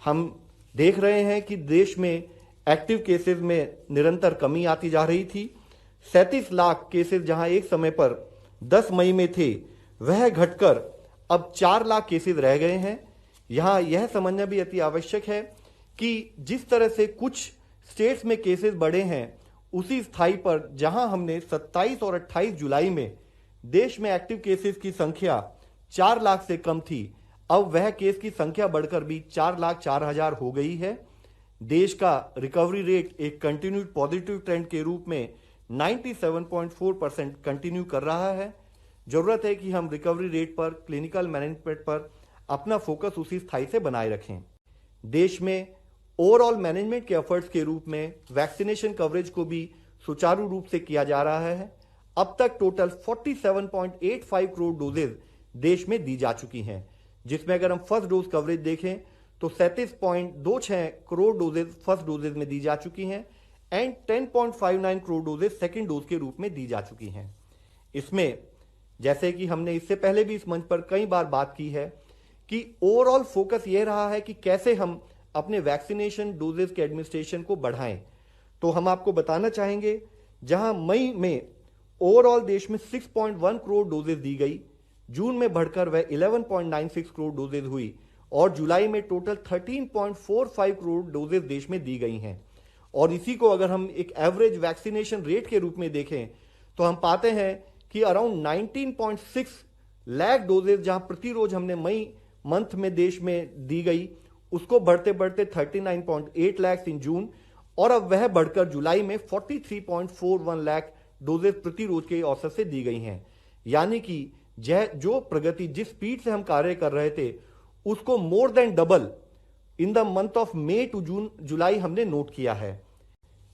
हम देख रहे हैं कि देश में एक्टिव केसेस में निरंतर कमी आती जा रही थी। 37 लाख केसेस जहां एक समय पर 10 मई में थे, वह घटकर अब 4 लाख केसेस रह गए हैं। यहां यह समझना भी अति आवश्यक है कि जिस तरह से कुछ स्टेट्स में केसेस बढ़े हैं, उसी स्थाई पर जहां हमने 27 और 28 जुलाई में देश में एक्टिव केसेस की संख्या 4 लाख से कम थी, अब वह केस की संख्या बढ़कर भी 4,04,000 हो गई है। देश का रिकवरी रेट एक कंटिन्यूड पॉजिटिव ट्रेंड के रूप में 97.4% कंटिन्यू कर रहा है। जरूरत है कि हम रिकवरी रेट पर, क्लिनिकल मैनेजमेंट पर अपना फोकस उसी स्थाई से बनाए रखें। देश में ओवरऑल मैनेजमेंट के एफर्ट्स के रूप में वैक्सीनेशन कवरेज को भी सुचारू रूप से किया जा रहा है। अब तक टोटल 47.85 करोड़ डोजेज देश में दी जा चुकी हैं, जिसमें अगर हम फर्स्ट डोज कवरेज देखें तो 37.26 करोड़ डोजेज फर्स्ट डोजेज में दी जा चुकी हैं and 10.59 crore doses second dose के रूप में दी जा चुकी हैं। इसमें जैसे कि हमने इससे पहले भी इस मंच पर कई बार बात की है कि ओवरऑल फोकस यह रहा है कि कैसे हम अपने वैक्सीनेशन डोजेज के एडमिनिस्ट्रेशन को बढ़ाएं। तो हम आपको बताना चाहेंगे, जहां मई में ओवरऑल देश में 6.1 करोड़ डोजेज दी गई, जून में बढ़कर वह 11.96 करोड़ डोजेज हुई और जुलाई में टोटल 13.45 करोड़ डोजेज देश में दी गई हैं। और इसी को अगर हम एक एवरेज वैक्सीनेशन रेट के रूप में देखें तो हम पाते हैं कि अराउंड 19.6 लाख डोजेज जहां प्रति रोज हमने मई मंथ में देश में दी गई, उसको बढ़ते बढ़ते 39.8 लाख इन जून और अब वह बढ़कर जुलाई में 43.41 लाख डोजेज प्रति रोज के औसत से दी गई हैं। यानी कि जो प्रगति, जिस स्पीड से हम कार्य कर रहे थे, उसको more than double in the month of मई टू जून जुलाई हमने नोट किया है।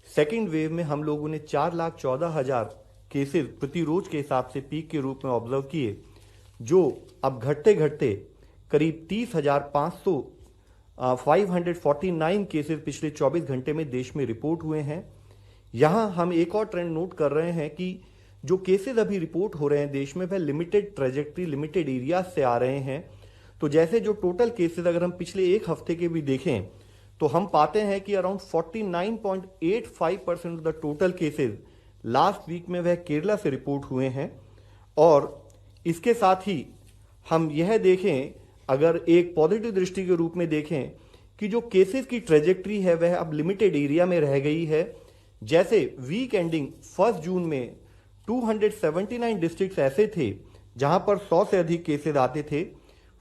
सेकेंड वेव में हम लोगों ने 4,14,000 केसेस प्रति रोज के हिसाब से पीक के रूप में ऑब्जर्व किए, जो अब घटते घटते करीब 30,549 केसेस पिछले 24 घंटे में देश में रिपोर्ट हुए हैं। यहां हम एक और ट्रेंड नोट कर रहे हैं कि जो केसेस अभी रिपोर्ट हो रहे हैं देश में, वह लिमिटेड ट्रेजेक्ट्री, लिमिटेड एरिया से आ रहे हैं। तो जैसे जो टोटल केसेस अगर हम पिछले एक हफ्ते के भी देखें तो हम पाते हैं कि around 49.85% of the total cases last week में वह केरला से रिपोर्ट हुए हैं। और इसके साथ ही हम यह देखें, अगर एक पॉजिटिव दृष्टि के रूप में देखें कि जो केसेस की ट्रेजेक्ट्री है वह अब लिमिटेड एरिया में रह गई है। जैसे वीक एंडिंग 1 जून में 279 डिस्ट्रिक्ट ऐसे थे जहां पर 100 से अधिक केसेस आते थे।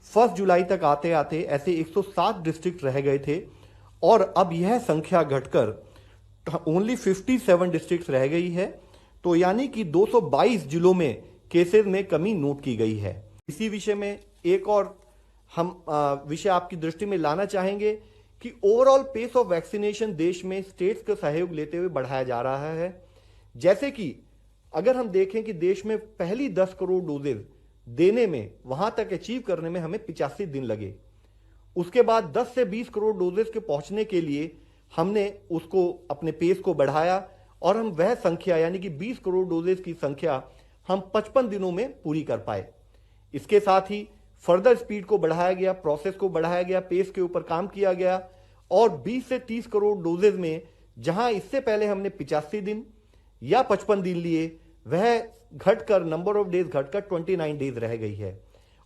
1 जुलाई तक आते आते ऐसे 107 डिस्ट्रिक्ट रह गए थे और अब यह संख्या घटकर ओनली 57 डिस्ट्रिक्ट रह गई है। तो यानी कि 222 जिलों में केसेस में कमी नोट की गई है। इसी विषय में एक और हम विषय आपकी दृष्टि में लाना चाहेंगे कि ओवरऑल पेस ऑफ वैक्सीनेशन देश में स्टेट्स का सहयोग लेते हुए बढ़ाया जा रहा है। जैसे कि अगर हम देखें कि देश में पहली 10 करोड़ डोजेज देने में, वहां तक अचीव करने में हमें 85 दिन लगे। उसके बाद 10 से 20 करोड़ डोजेज के पहुंचने के लिए हमने उसको अपने पेस को बढ़ाया और हम वह संख्या यानी कि 20 करोड़ डोजेज की संख्या हम 55 दिनों में पूरी कर पाए। इसके साथ ही फर्दर स्पीड को बढ़ाया गया, प्रोसेस को बढ़ाया गया, पेस के ऊपर काम किया गया और 20 से 30 करोड़ डोजेज में जहां इससे पहले हमने 85 दिन या 55 दिन लिए, वह घटकर नंबर ऑफ डेज घटकर 29 डेज रह गई है।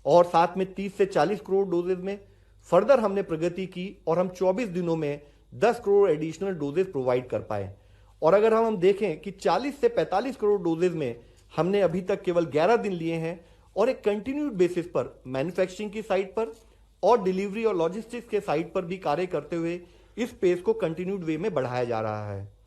और साथ में 30 से 40 करोड़ डोजेज में फर्दर हमने प्रगति की और हम 24 दिनों में 10 करोड़ एडिशनल डोजेज प्रोवाइड कर पाए। और अगर हम देखें कि 40 से 45 करोड़ डोजेज में हमने अभी तक केवल 11 दिन लिए हैं और एक कंटिन्यूड बेसिस पर मैन्युफैक्चरिंग की साइड पर और डिलीवरी और लॉजिस्टिक्स के साइड पर भी कार्य करते हुए इस पेस को कंटिन्यूड वे में बढ़ाया जा रहा है।